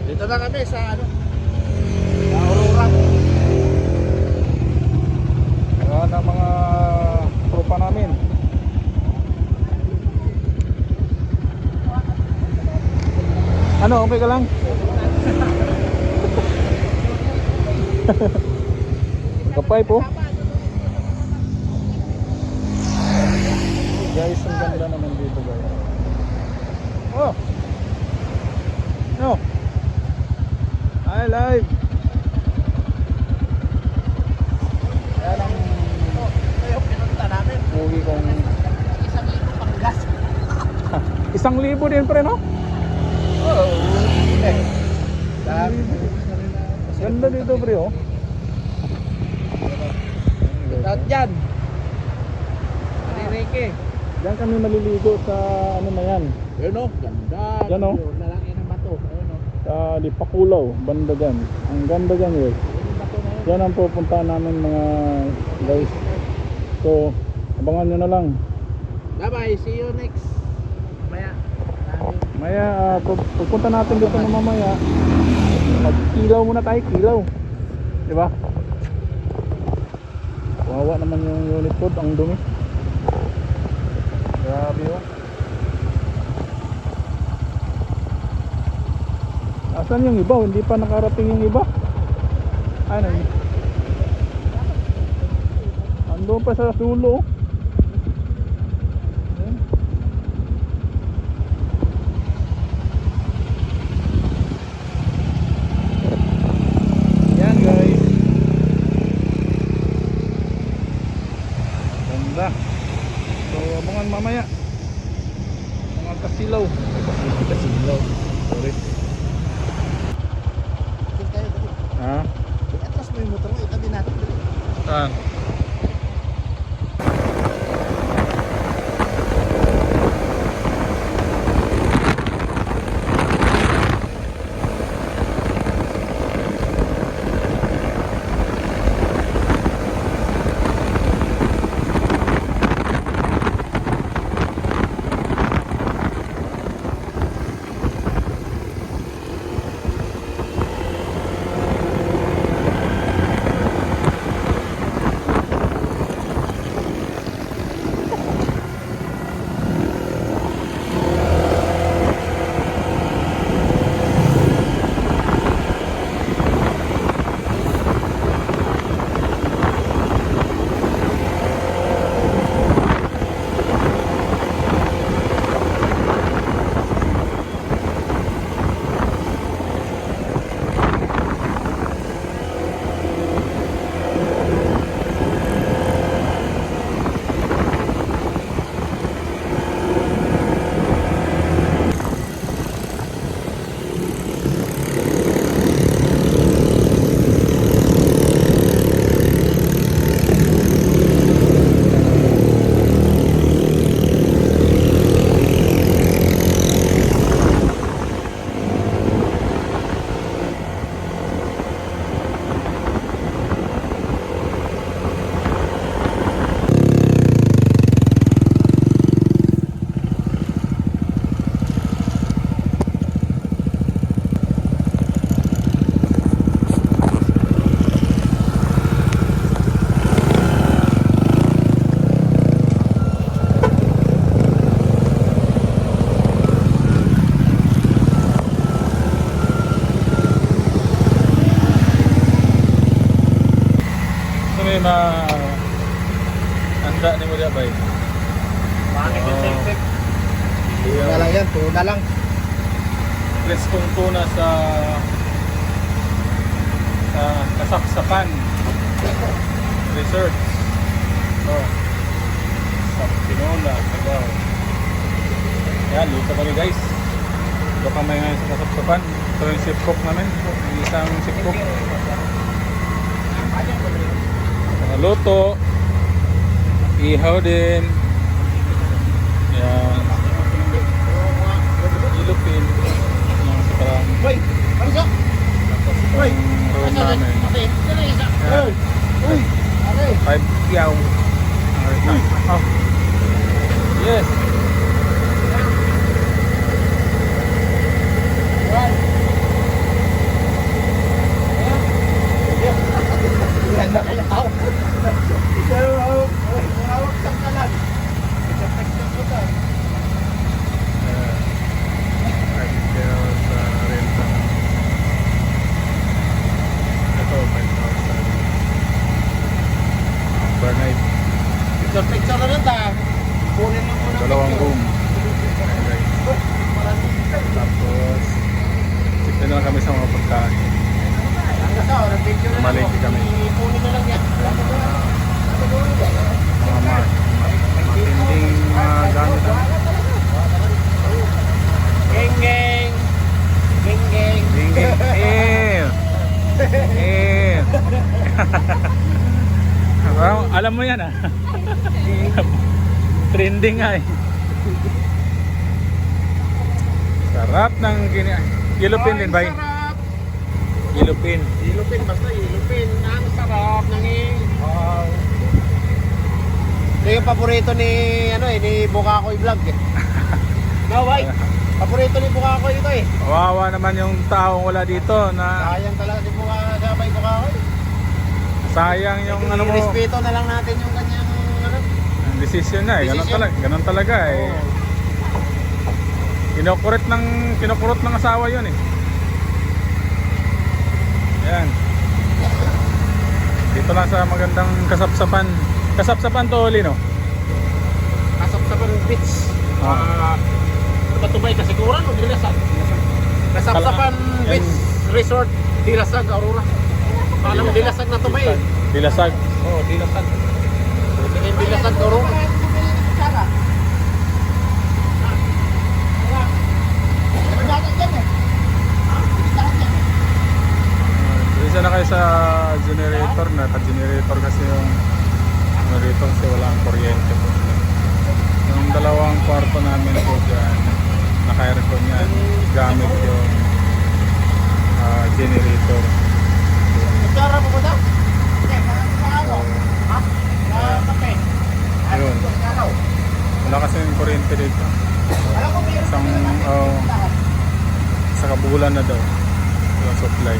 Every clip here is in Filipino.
Dito na kami sa ano, sa Aurora. Yan ang mga tropa namin. Ano, okay ka lang? Kapay po. Guys, ang ganda naman dito guys. Oh! No! Hi, live! Yan ang Kayo, pinunta namin. uwi kong 1,000 pang gas. 1,000 din pre, no? Oo. Ganda dito pre, oh. Lahat dyan. Marireke. Diyan kami maliligo sa ano na yan, Yun o, ganda. Yan, oh. Yun, lalaki ng bato. Ayun o. sa Lipakulaw, banda dyan. Ang ganda dyan guys. Yun yung bato na yun. Yan ang pupuntahan namin mga guys. So, abangan nyo na lang. Bye-bye. See you next. Maya. Maya, pupunta natin dito na mamaya. Magkilaw muna tayo, kilaw. Diba? Wawa naman yung unit code, ang dumi. Grabe oh. Asan yung iba? Hindi pa nakarating yung iba. Ano? Andun pa sa sulo. Ayan. Yan guys. Ganda. So abangan mamaya. Mga kasilaw. Kasilaw. Sorry. Ha? Atras mo yung motor mo. Itabi natin. Saan? Na anda ni mo dia bay. Bakit yung sip-sip? Tuna lang yan. Tuna lang. Preskong tuna sa Kasaksakan Resort. Oh. Sa Pinola, Sabao. Yan, dito kami guys. Dito kami ngayon sa Kasaksakan. Ito yung sip cook namin. Yung isang sip cook. Mga luto. Ihaw din. Yan. Ilupin. Yung sa parang Uy! Ano siya? Uy! room namin. Yan. Uy! 5 yaw. Oh. Yes. Picture na lang ta. Kunin lang muna. Dalawang room. Ayan, guys. Tapos, check na lang kami sa mga pagkain. Malingki kami. Kunin na lang yan. Mga matinding gamit. Geng geng. Geng geng. Parang alam mo yan ah. Trending nga eh. Sarap ng Yellowpin din ba? Yellowpin. Yellowpin, basta Yellowpin. Ang sarap ng wow. Ito yung paborito ni ni Bukakoy Vlog eh. No, why? Paborito ni Bukakoy ito eh. Wawa naman yung taong wala dito na Sayang talaga si Bukakoy. sayang yung ano mo. Respeto na lang natin yung kanyang Decision na eh. Ganun talaga eh. Oo. Kinukurot ng asawa yun eh. Yan. Dito lang sa magandang kasapsapan. Kasapsapan to, Lino. Kasapsapan Beach. Batubay kasiguran o Dilasag? Kasapsapan Yan. Beach Resort Dilasag, Aurora. Alam mo Dilasag na to ba eh? Dilasag. Oo, Dilasag. Sige, Dilasag, Aurora. Isa na kayo sa generator. Naka-generator kasi yung generator kasi wala ang kuryente po. Yung dalawang kwarto namin po dyan, naka-aircon yan. Gamit yung generator. Magkara po ba daw? Ayun. Wala kasi yung kuryente dito. Sa kabulan na daw. Yung supply.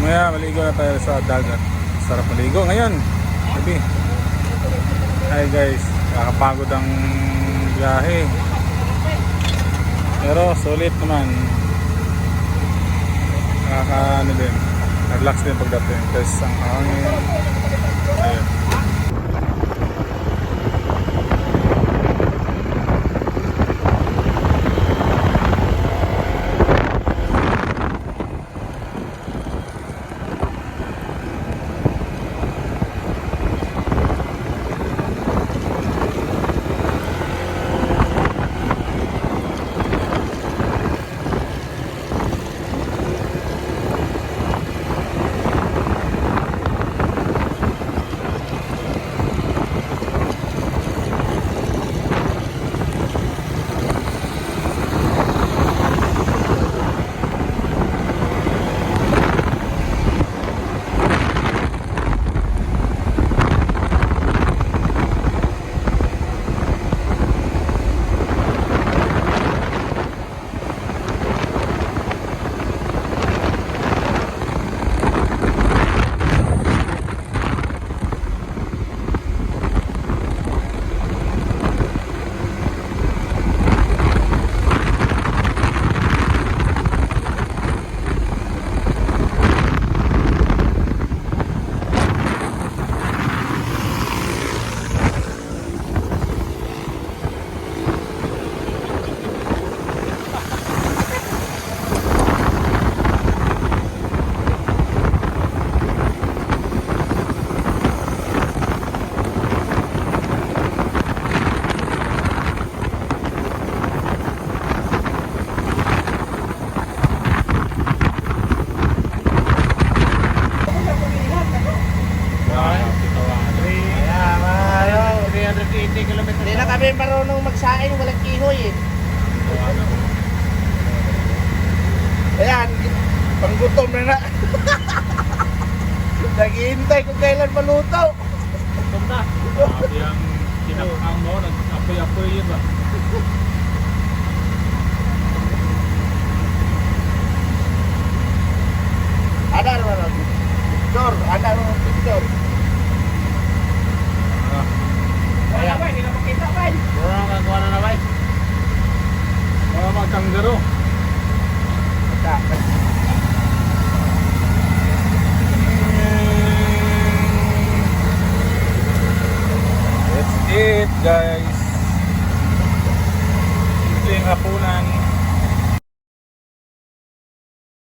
Maya maligo na tayo sa dagat. Sarap maligo ngayon. Gabi. Hi guys, nakakapagod ang biyahe. Pero sulit naman. Nakaka din. Relax din pagdating. Tapos ang hangin. Ayun. Hindi na kami marunong magsaing, walang kihoy eh. Ayan, panggutom na na. Naghihintay kung kailan maluto. Gutom na. Sabi ang kinakang mo, nag-apoy-apoy yun ba? Ada naman. Picture, ada naman picture. Ayan. Hindi na makita ba? Wala kagawa na ba? Mga magkanggaro. guys.